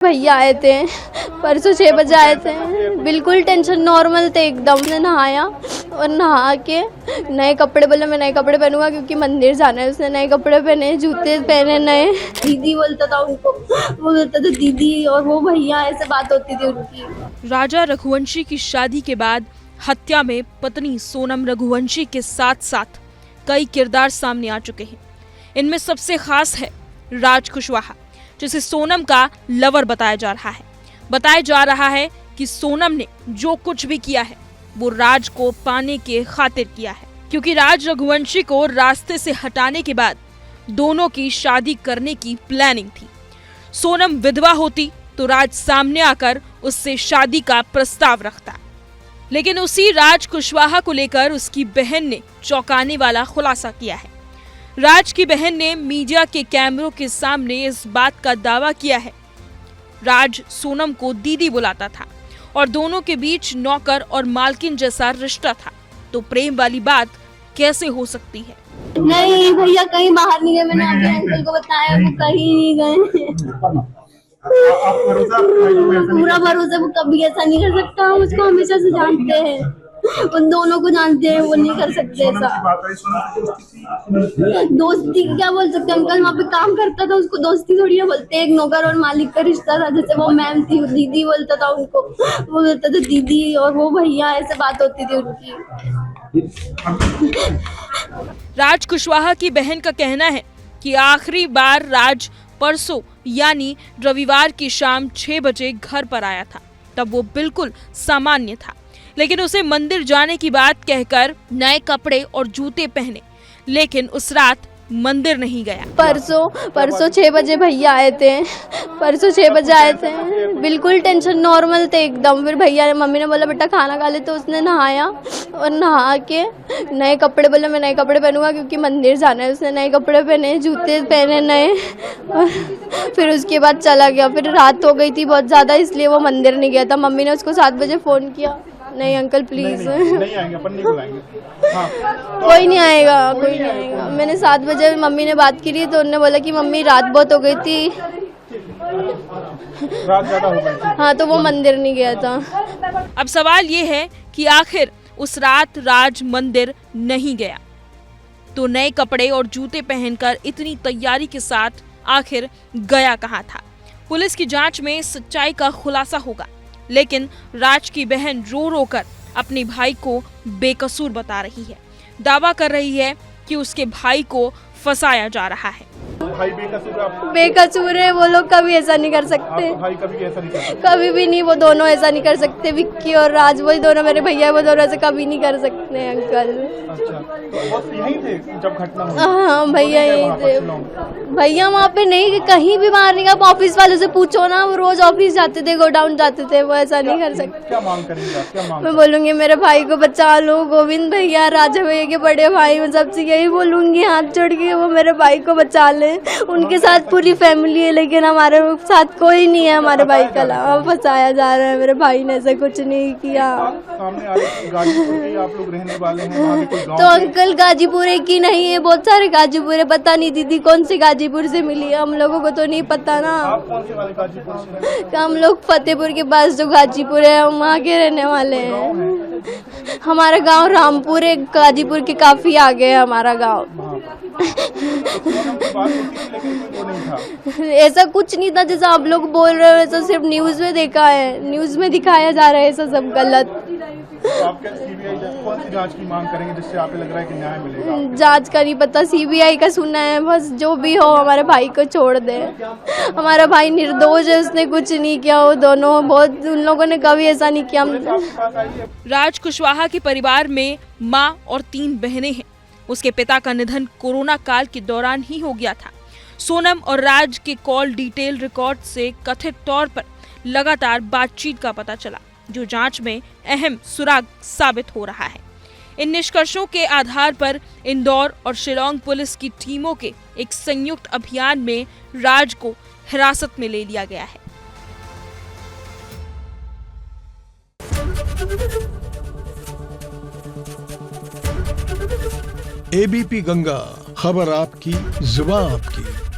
भैया आए थे परसों 6 बजे आए थे, बिल्कुल टेंशन नॉर्मल थे एकदम। ने नहाया और नहा के नए कपड़े, बोले मैं नए कपड़े पहनूंगा क्योंकि मंदिर जाना है। उसने नए कपड़े पहने, जूते पहने नए। दीदी बोलता था उनको, वो बोलता था दीदी, और वो भैया, ऐसे बात होती थी उनकी। राजा रघुवंशी की शादी के बाद हत्या में पत्नी सोनम रघुवंशी के साथ साथ कई किरदार सामने आ चुके हैं। इनमें सबसे खास है राज कुशवाहा, जिसे सोनम का लवर बताया जा रहा है। बताया जा रहा है कि सोनम ने जो कुछ भी किया है वो राज को पाने के खातिर किया है, क्योंकि राज रघुवंशी को रास्ते से हटाने के बाद दोनों की शादी करने की प्लानिंग थी। सोनम विधवा होती तो राज सामने आकर उससे शादी का प्रस्ताव रखता, लेकिन उसी राज कुशवाहा को लेकर उसकी बहन ने चौंकाने वाला खुलासा किया है। राज की बहन ने मीडिया के कैमरों के सामने इस बात का दावा किया है, राज सोनम को दीदी बुलाता था और दोनों के बीच नौकर और मालकिन जैसा रिश्ता था, तो प्रेम वाली बात कैसे हो सकती है? नहीं भैया कहीं बाहर नहीं गए, मैंने आपके अंकल को बताया, वो कहीं नहीं गए। पूरा भरोसा, वो कभी ऐसा नहीं कर सकता। हम उसको हमेशा से जानते हैं, उन दोनों को जानते हैं, वो नहीं कर सकते ऐसा। दोस्ती क्या बोल सकते अंकल, वहाँ पे काम करता था, उसको दोस्ती थोड़ी ना बोलते। एक नौकर और मालिक का रिश्ता था। जैसे वो मैम थी, दीदी बोलता था उनको, वो बोलता था दीदी, और वो भैया, ऐसे बात होती थी उनकी। राज कुशवाहा की बहन का कहना है कि आखिरी बार राज परसों यानी रविवार की शाम 6 बजे घर पर आया था। तब वो बिल्कुल सामान्य था, लेकिन उसे मंदिर जाने की बात कहकर नए कपड़े और जूते पहने, लेकिन उस रात मंदिर नहीं गया। परसों 6 बजे भैया आए थे, परसों 6 बजे आए थे, बिल्कुल टेंशन नॉर्मल थे एकदम। फिर भैया ने, मम्मी ने बोला बेटा खाना खा ले, तो उसने नहाया और नहा के नए कपड़े, बोले मैं नए कपड़े पहनूंगा क्योंकि मंदिर जाना है। उसने नए कपड़े पहने, जूते पहने नए, और फिर उसके बाद चला गया। फिर रात हो गई थी बहुत ज़्यादा, इसलिए वो मंदिर नहीं गया था। मम्मी ने उसको 7 बजे फ़ोन किया, नहीं अंकल प्लीज नहीं आएंगे, अपन नहीं बुलाएंगे। हाँ, कोई नहीं आएगा, कोई नहीं आएगा। मैंने 7 बजे मम्मी ने बात की थी, तो उन्होंने बोला कि मम्मी रात बहुत हो गई थी, रात ज्यादा हो गई थी। हाँ, तो वो मंदिर नहीं गया था। अब सवाल ये है कि आखिर उस रात राज मंदिर नहीं गया तो नए कपड़े और जूते पहनकर इतनी तैयारी के साथ आखिर गया कहाँ था? पुलिस की जांच में सच्चाई का खुलासा होगा, लेकिन राज की बहन रो रो कर अपने भाई को बेकसूर बता रही है। दावा कर रही है कि उसके भाई को फंसाया जा रहा है। भाई बेकसूर है, वो लोग कभी ऐसा नहीं कर सकते। भाई कभी ऐसा नहीं कर सकता। कभी भी नहीं, वो दोनों ऐसा नहीं कर सकते। विक्की और राज, वही दोनों मेरे भैया है, वो दोनों ऐसे कभी नहीं कर सकते अंकल। अच्छा, तो बस यहीं थे जब घटना हुई? हाँ भैया यहीं थे। भैया वहाँ पे नहीं, कहीं भी बाहर नहीं गया। ऑफिस वालों से पूछो ना, वो रोज ऑफिस जाते थे, गोडाउन जाते थे, वो ऐसा नहीं कर सकते। क्या मांग करेंगे आप? क्या मांग? मैं बोलूंगी मेरे भाई को बचा लो, गोविंद भैया, राजा भैया के बड़े भाई, मैं सबसे यही बोलूंगी, हाथ जोड़ के वो मेरे भाई को बचा ले। उनके साथ पूरी फैमिली है, लेकिन हमारे साथ कोई नहीं है हमारे भाई का अलावा। फंसाया जा रहा है, मेरे भाई ने ऐसा कुछ नहीं किया। सामने आ रही गाजीपुर के आप लोग रहने वाले हैं, वहाँ के कोई गाँव तो अंकल गाजीपुर की नहीं है, बहुत सारे गाजीपुर है। पता नहीं दीदी कौन से गाजीपुर से मिली है, हम लोगों को तो नहीं पता ना। आप कौन से वाले गाजीपुर से हैं? हम लोग फतेहपुर के पास जो गाजीपुर है, हम वहाँ के रहने वाले हैं। हमारा गांव रामपुर है, गाजीपुर के काफी आगे है हमारा गांव। ऐसा कुछ नहीं था जैसा आप लोग बोल रहे हो, ऐसा सिर्फ न्यूज में देखा है, न्यूज में दिखाया जा रहा है, ऐसा सब गलत। तो आप क्या सीबीआई कौन सी जांच की मांग करेंगे जिससे आपको लग रहा है कि न्याय मिलेगा? जांच का नहीं पता, सीबीआई का सुना है बस। जो भी हो हमारे भाई को छोड़ दे, हमारा भाई निर्दोष है, उसने कुछ नहीं किया। वो दोनों बहुत, उन लोगों ने कभी ऐसा नहीं किया। राज कुशवाहा के परिवार में माँ और 3 बहनें हैं। उसके पिता का निधन कोरोना काल के दौरान ही हो गया था। सोनम और राज के कॉल डिटेल रिकॉर्ड से कथित तौर पर लगातार बातचीत का पता चला, जो जांच में अहम सुराग साबित हो रहा है। इन निष्कर्षों के आधार पर इंदौर और शिलोंग पुलिस की टीमों के एक संयुक्त अभियान में राज को हिरासत में ले लिया गया है। एबीपी गंगा, खबर आपकी, जुबान आपकी।